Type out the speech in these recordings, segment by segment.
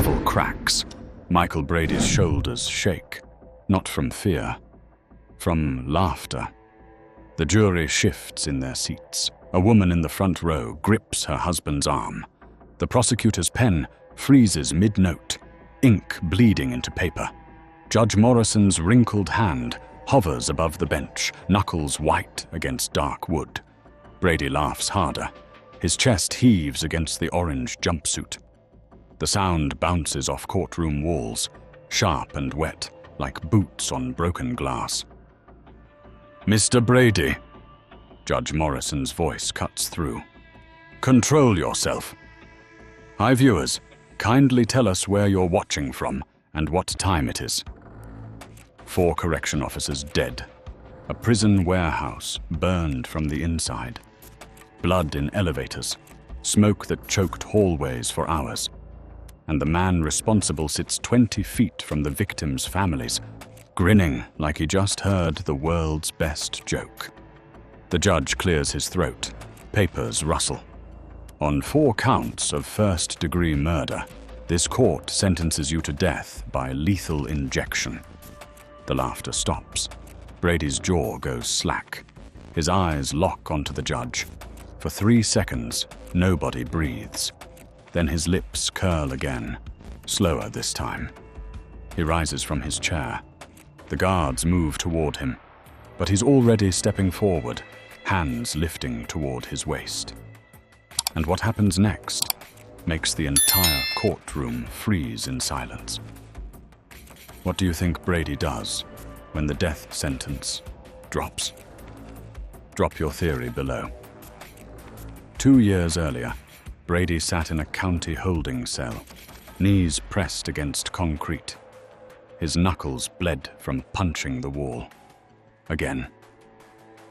gavel cracks. Michael Brady's shoulders shake, not from fear, from laughter. The jury shifts in their seats. A woman in the front row grips her husband's arm. The prosecutor's pen freezes mid-note, ink bleeding into paper. Judge Morrison's wrinkled hand hovers above the bench, knuckles white against dark wood. Brady laughs harder. His chest heaves against the orange jumpsuit. The sound bounces off courtroom walls, sharp and wet, like boots on broken glass. "Mr. Brady," Judge Morrison's voice cuts through. "Control yourself. Hi viewers, kindly tell us where you're watching from and what time it is." 4 correction officers dead. A prison warehouse burned from the inside. Blood in elevators, smoke that choked hallways for hours. And the man responsible sits 20 feet from the victims' families, grinning like he just heard the world's best joke. The judge clears his throat. Papers rustle. On 4 counts of first-degree murder, this court sentences you to death by lethal injection. The laughter stops. Brady's jaw goes slack. His eyes lock onto the judge. For 3 seconds, nobody breathes. Then his lips curl again, slower this time. He rises from his chair. The guards move toward him, but he's already stepping forward, hands lifting toward his waist. And what happens next makes the entire courtroom freeze in silence. What do you think Brady does when the death sentence drops? Drop your theory below. 2 years earlier, Brady sat in a county holding cell, knees pressed against concrete. His knuckles bled from punching the wall. Again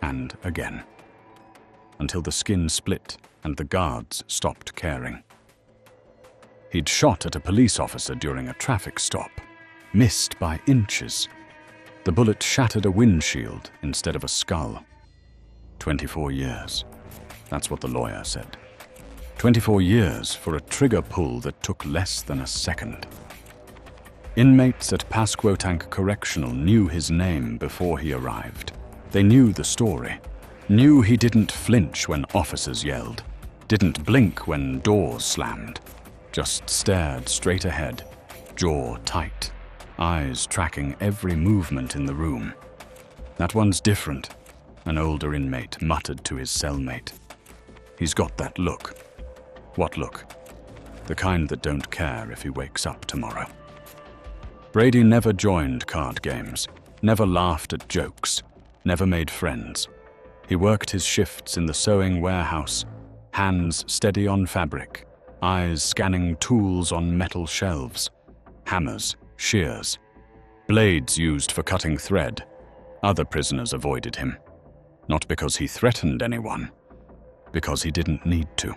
and again, until the skin split and the guards stopped caring. He'd shot at a police officer during a traffic stop, missed by inches. The bullet shattered a windshield instead of a skull. 24 years. That's what the lawyer said. 24 years for a trigger pull that took less than a second. Inmates at Pasquotank Correctional knew his name before he arrived. They knew the story, knew he didn't flinch when officers yelled, didn't blink when doors slammed, just stared straight ahead, jaw tight, eyes tracking every movement in the room. "That one's different," an older inmate muttered to his cellmate. "He's got that look." What look? The kind that don't care if he wakes up tomorrow. Brady never joined card games, never laughed at jokes, never made friends. He worked his shifts in the sewing warehouse, hands steady on fabric, eyes scanning tools on metal shelves, hammers, shears, blades used for cutting thread. Other prisoners avoided him, not because he threatened anyone, because he didn't need to.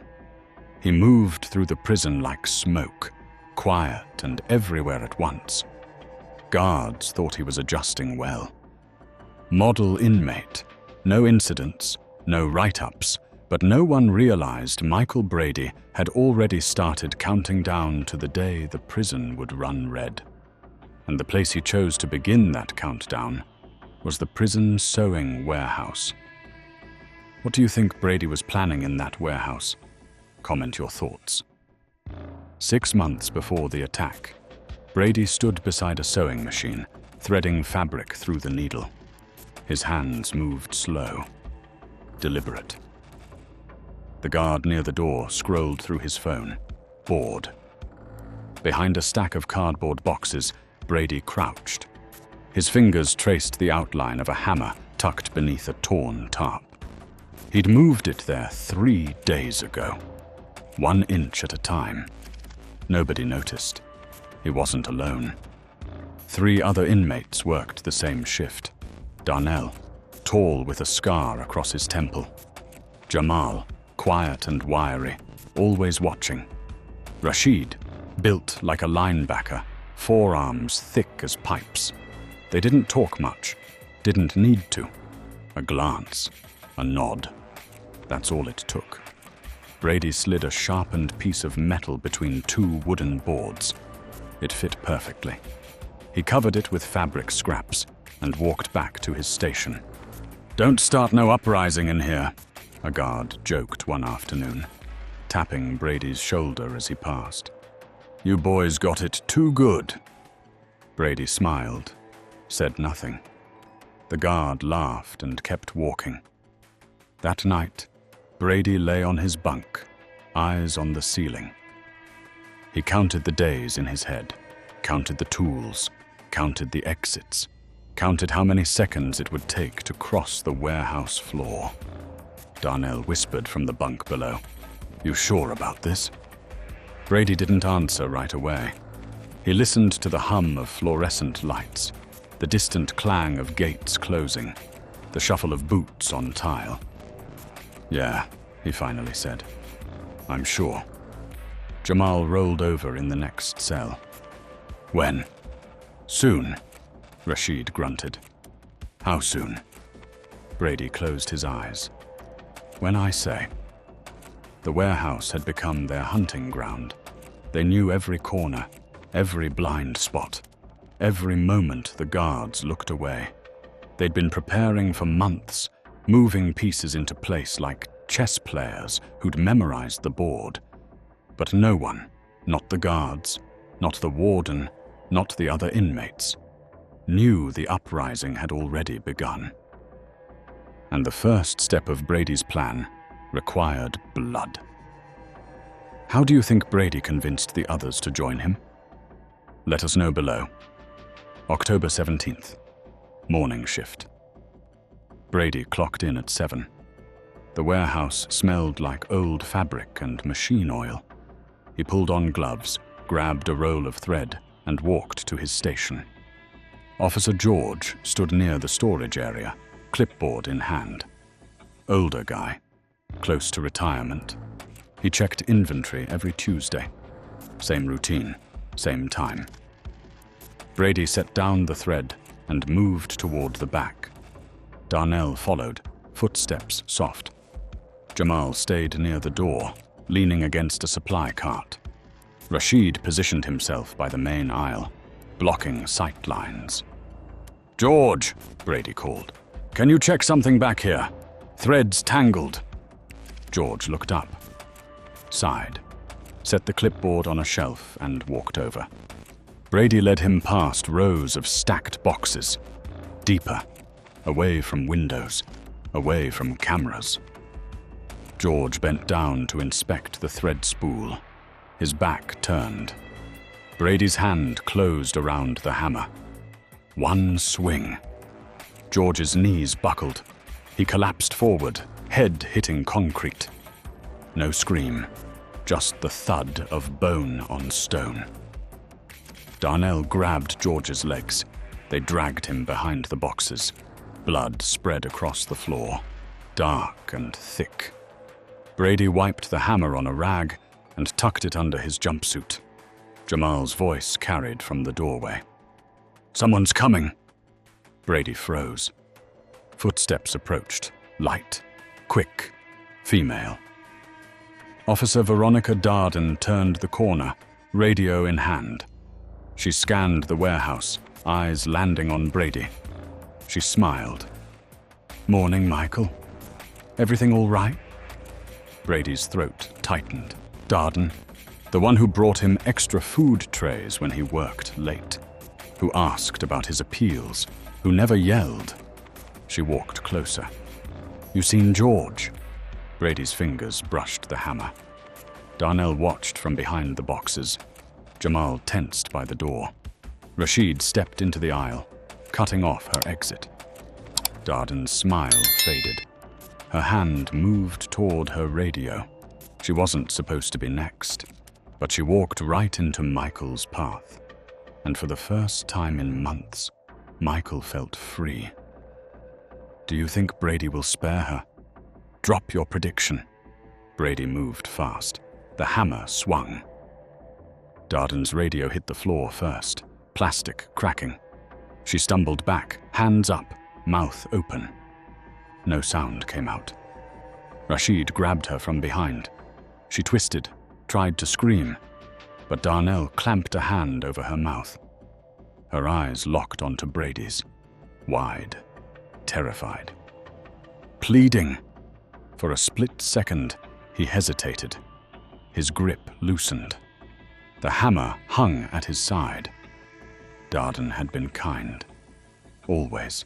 He moved through the prison like smoke, quiet and everywhere at once. Guards thought he was adjusting well. Model inmate, no incidents, no write-ups, but no one realized Michael Brady had already started counting down to the day the prison would run red. And the place he chose to begin that countdown was the prison sewing warehouse. What do you think Brady was planning in that warehouse? Comment your thoughts. 6 months before the attack, Brady stood beside a sewing machine, threading fabric through the needle. His hands moved slow, deliberate. The guard near the door scrolled through his phone, bored. Behind a stack of cardboard boxes, Brady crouched. His fingers traced the outline of a hammer tucked beneath a torn tarp. He'd moved it there 3 days ago, 1 inch at a time. Nobody noticed. He wasn't alone. 3 other inmates worked the same shift. Darnell, tall with a scar across his temple. Jamal, quiet and wiry, always watching. Rashid, built like a linebacker, forearms thick as pipes. They didn't talk much, didn't need to. A glance, a nod. That's all it took. Brady slid a sharpened piece of metal between 2 wooden boards. It fit perfectly. He covered it with fabric scraps and walked back to his station. "Don't start no uprising in here," a guard joked one afternoon, tapping Brady's shoulder as he passed. "You boys got it too good." Brady smiled, said nothing. The guard laughed and kept walking. That night, Brady lay on his bunk, eyes on the ceiling. He counted the days in his head, counted the tools, counted the exits, counted how many seconds it would take to cross the warehouse floor. Darnell whispered from the bunk below, "You sure about this?" Brady didn't answer right away. He listened to the hum of fluorescent lights, the distant clang of gates closing, the shuffle of boots on tile. "Yeah," he finally said. "I'm sure." Jamal rolled over in the next cell. "When?" "Soon," Rashid grunted. "How soon?" Brady closed his eyes. "When I say." The warehouse had become their hunting ground. They knew every corner, every blind spot, every moment the guards looked away. They'd been preparing for months, moving pieces into place like chess players who'd memorized the board. But no one, not the guards, not the warden, not the other inmates, knew the uprising had already begun. And the first step of Brady's plan required blood. How do you think Brady convinced the others to join him? Let us know below. October 17th, morning shift. Brady clocked in at 7. The warehouse smelled like old fabric and machine oil. He pulled on gloves, grabbed a roll of thread, and walked to his station. Officer George stood near the storage area, clipboard in hand. Older guy, close to retirement. He checked inventory every Tuesday. Same routine, same time. Brady set down the thread and moved toward the back. Darnell followed, footsteps soft. Jamal stayed near the door, leaning against a supply cart. Rashid positioned himself by the main aisle, blocking sight lines. "George," Brady called, "can you check something back here? Thread's tangled." George looked up, sighed, set the clipboard on a shelf and walked over. Brady led him past rows of stacked boxes, deeper, away from windows, away from cameras. George bent down to inspect the thread spool, his back turned. Brady's hand closed around the hammer. One swing. George's knees buckled. He collapsed forward, head hitting concrete. No scream, just the thud of bone on stone. Darnell grabbed George's legs. They dragged him behind the boxes. Blood spread across the floor, dark and thick. Brady wiped the hammer on a rag and tucked it under his jumpsuit. Jamal's voice carried from the doorway. "Someone's coming." Brady froze. Footsteps approached, light, quick, female. Officer Veronica Darden turned the corner, radio in hand. She scanned the warehouse, eyes landing on Brady. She smiled. "Morning, Michael. Everything all right?" Brady's throat tightened. Darden, the one who brought him extra food trays when he worked late, who asked about his appeals, who never yelled. She walked closer. "You seen George?" Brady's fingers brushed the hammer. Darnell watched from behind the boxes. Jamal tensed by the door. Rashid stepped into the aisle, cutting off her exit. Darden's smile faded. Her hand moved toward her radio. She wasn't supposed to be next, but she walked right into Michael's path. And for the first time in months, Michael felt free. "Do you think Brady will spare her?" "Drop your prediction." Brady moved fast. The hammer swung. Darden's radio hit the floor first, plastic cracking. She stumbled back, hands up, mouth open. No sound came out. Rashid grabbed her from behind. She twisted, tried to scream. but Darnell clamped a hand over her mouth. Her eyes locked onto Brady's, wide, terrified. Pleading. For a split second, he hesitated. His grip loosened. The hammer hung at his side. Darden had been kind. Always.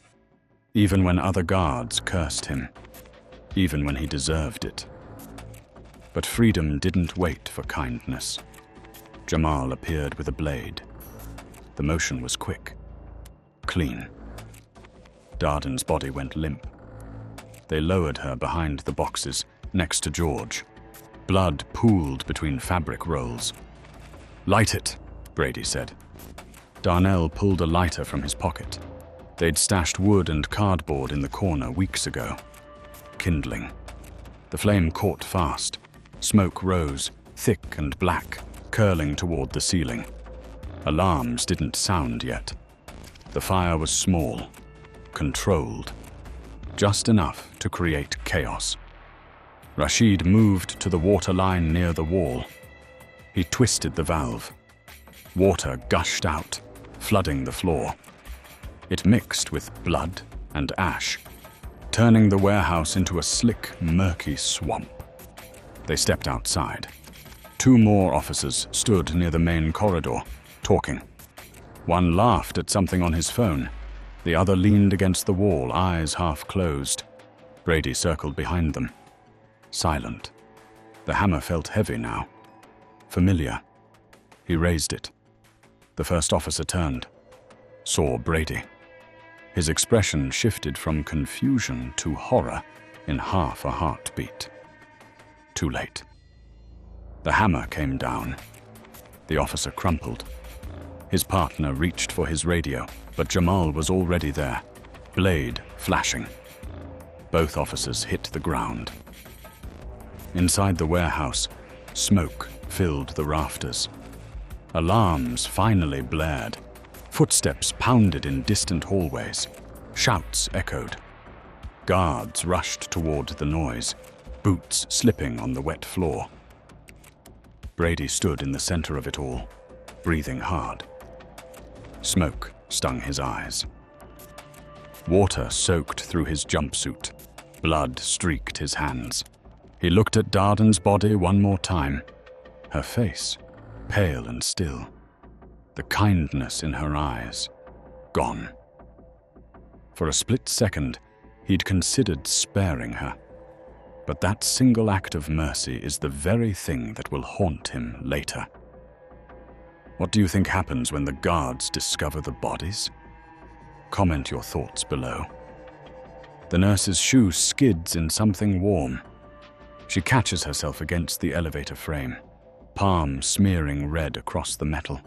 Even when other guards cursed him. Even when he deserved it. But freedom didn't wait for kindness. Jamal appeared with a blade. The motion was quick. Clean. Darden's body went limp. They lowered her behind the boxes, next to George. Blood pooled between fabric rolls. "Light it," Brady said. Darnell pulled a lighter from his pocket. They'd stashed wood and cardboard in the corner weeks ago. Kindling. The flame caught fast. Smoke rose, thick and black, curling toward the ceiling. Alarms didn't sound yet. The fire was small, controlled, just enough to create chaos. Rashid moved to the water line near the wall. He twisted the valve. Water gushed out, flooding the floor. It mixed with blood and ash, turning the warehouse into a slick, murky swamp. They stepped outside. 2 more officers stood near the main corridor, talking. One laughed at something on his phone. The other leaned against the wall, eyes half closed. Brady circled behind them. Silent. The hammer felt heavy now. Familiar. He raised it. The first officer turned. Saw Brady. His expression shifted from confusion to horror in half a heartbeat. Too late. The hammer came down. The officer crumpled. His partner reached for his radio, but Jamal was already there, blade flashing. Both officers hit the ground. Inside the warehouse, smoke filled the rafters. Alarms finally blared. Footsteps pounded in distant hallways. Shouts echoed. Guards rushed toward the noise, boots slipping on the wet floor. Brady stood in the center of it all, breathing hard. Smoke stung his eyes. Water soaked through his jumpsuit. Blood streaked his hands. He looked at Darden's body one more time. Her face, pale and still. The kindness in her eyes, gone. For a split second, he'd considered sparing her. But that single act of mercy is the very thing that will haunt him later. What do you think happens when the guards discover the bodies? Comment your thoughts below. The nurse's shoe skids in something warm. She catches herself against the elevator frame, palm smearing red across the metal.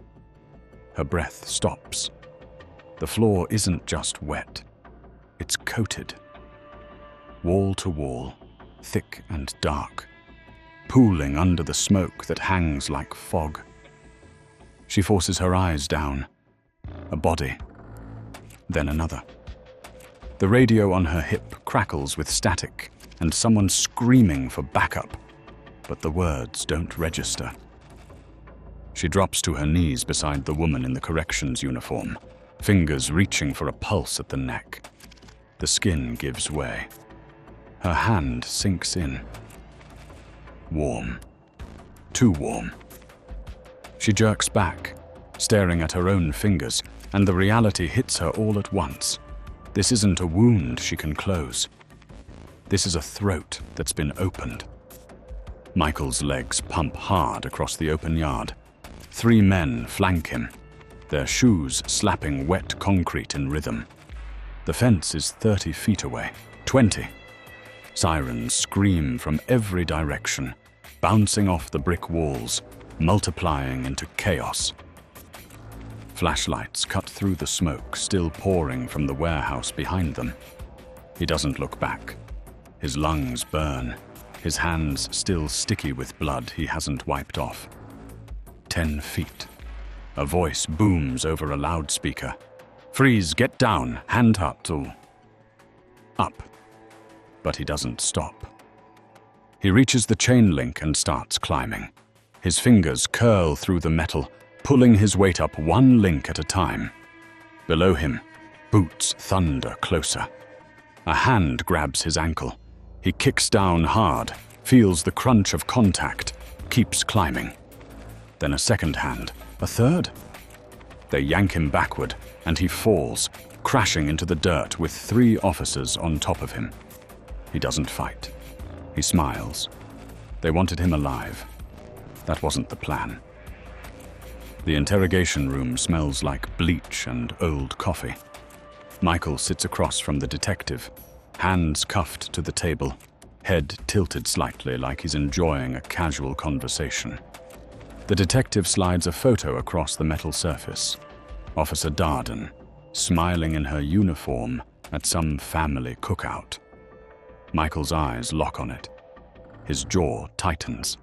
Her breath stops. The floor isn't just wet. It's coated. Wall to wall, thick and dark, pooling under the smoke that hangs like fog. She forces her eyes down. A body. Then another. The radio on her hip crackles with static and someone screaming for backup, but the words don't register. She drops to her knees beside the woman in the corrections uniform, fingers reaching for a pulse at the neck. The skin gives way. Her hand sinks in. Warm. Too warm. She jerks back, staring at her own fingers, and the reality hits her all at once. This isn't a wound she can close. This is a throat that's been opened. Michael's legs pump hard across the open yard. 3 men flank him, their shoes slapping wet concrete in rhythm. The fence is 30 feet away, 20. Sirens scream from every direction, bouncing off the brick walls, multiplying into chaos. Flashlights cut through the smoke still pouring from the warehouse behind them. He doesn't look back. His lungs burn, his hands still sticky with blood he hasn't wiped off. 10 feet. A voice booms over a loudspeaker. "Freeze, get down, hand up to..." Up. But he doesn't stop. He reaches the chain link and starts climbing. His fingers curl through the metal, pulling his weight up one link at a time. Below him, boots thunder closer. A hand grabs his ankle. He kicks down hard, feels the crunch of contact, keeps climbing. Then a second hand, a third. They yank him backward, and he falls, crashing into the dirt with 3 officers on top of him. He doesn't fight. He smiles. They wanted him alive. That wasn't the plan. The interrogation room smells like bleach and old coffee. Michael sits across from the detective, hands cuffed to the table, head tilted slightly like he's enjoying a casual conversation. The detective slides a photo across the metal surface. Officer Darden, smiling in her uniform at some family cookout. Michael's eyes lock on it. His jaw tightens.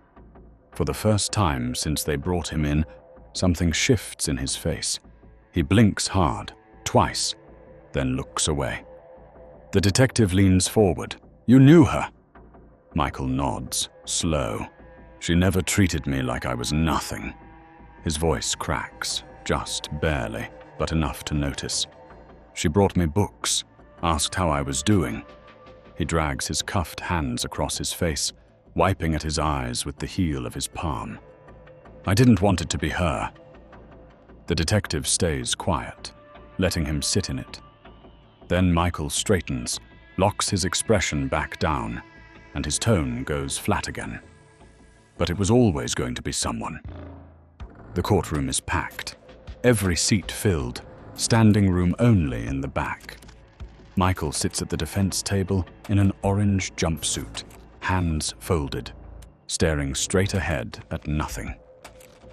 For the first time since they brought him in, something shifts in his face. He blinks hard, twice, then looks away. The detective leans forward. "You knew her?" Michael nods, slow. "She never treated me like I was nothing." His voice cracks, just barely, but enough to notice. "She brought me books, asked how I was doing." He drags his cuffed hands across his face, wiping at his eyes with the heel of his palm. "I didn't want it to be her." The detective stays quiet, letting him sit in it. Then Michael straightens, locks his expression back down, and his tone goes flat again. "But it was always going to be someone." The courtroom is packed, every seat filled, standing room only in the back. Michael sits at the defense table in an orange jumpsuit, hands folded, staring straight ahead at nothing.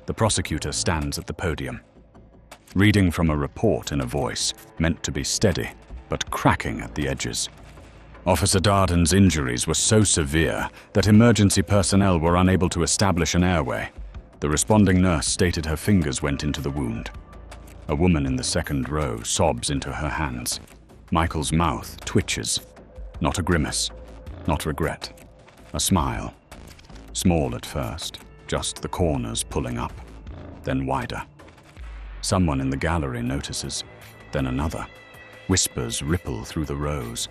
The prosecutor stands at the podium, reading from a report in a voice meant to be steady, but cracking at the edges. Officer Darden's injuries were so severe that emergency personnel were unable to establish an airway. The responding nurse stated her fingers went into the wound. A woman in the second row sobs into her hands. Michael's mouth twitches. Not a grimace, not regret. A smile. Small at first, just the corners pulling up, then wider. Someone in the gallery notices, then another. Whispers ripple through the rows.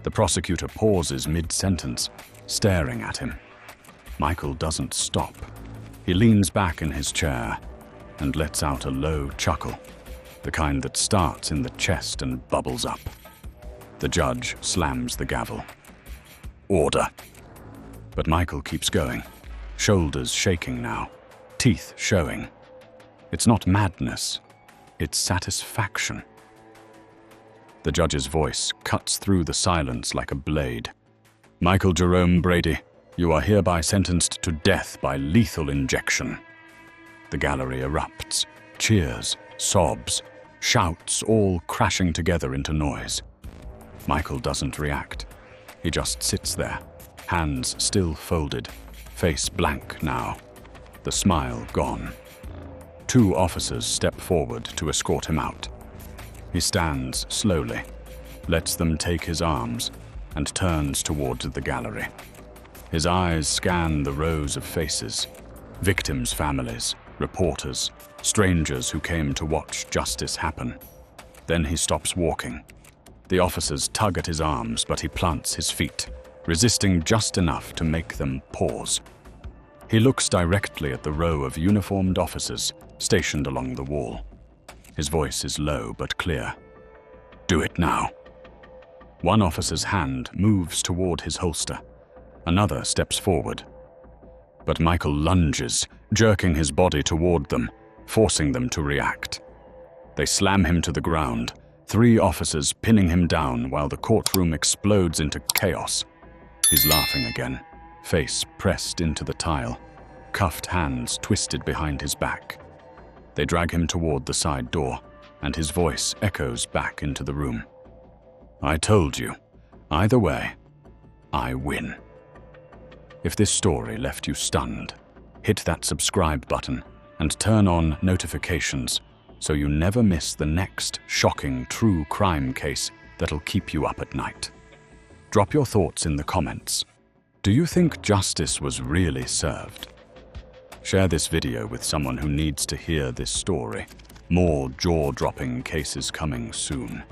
The prosecutor pauses mid-sentence, staring at him. Michael doesn't stop. He leans back in his chair and lets out a low chuckle, the kind that starts in the chest and bubbles up. The judge slams the gavel. "Order." But Michael keeps going, shoulders shaking now, teeth showing. It's not madness, it's satisfaction. The judge's voice cuts through the silence like a blade. "Michael Jerome Brady, you are hereby sentenced to death by lethal injection." The gallery erupts, cheers, sobs, shouts all crashing together into noise. Michael doesn't react. He just sits there, hands still folded, face blank now, the smile gone. 2 officers step forward to escort him out. He stands slowly, lets them take his arms, and turns towards the gallery. His eyes scan the rows of faces, victims' families, reporters, strangers who came to watch justice happen. Then he stops walking. The officers tug at his arms, but he plants his feet, resisting just enough to make them pause. He looks directly at the row of uniformed officers stationed along the wall. His voice is low but clear. "Do it now." One officer's hand moves toward his holster. Another steps forward. But Michael lunges, jerking his body toward them, forcing them to react. They slam him to the ground, 3 officers pinning him down while the courtroom explodes into chaos. He's laughing again, face pressed into the tile, cuffed hands twisted behind his back. They drag him toward the side door, and his voice echoes back into the room. "I told you, either way, I win." If this story left you stunned, hit that subscribe button and turn on notifications so you never miss the next shocking true crime case that'll keep you up at night. Drop your thoughts in the comments. Do you think justice was really served? Share this video with someone who needs to hear this story. More jaw-dropping cases coming soon.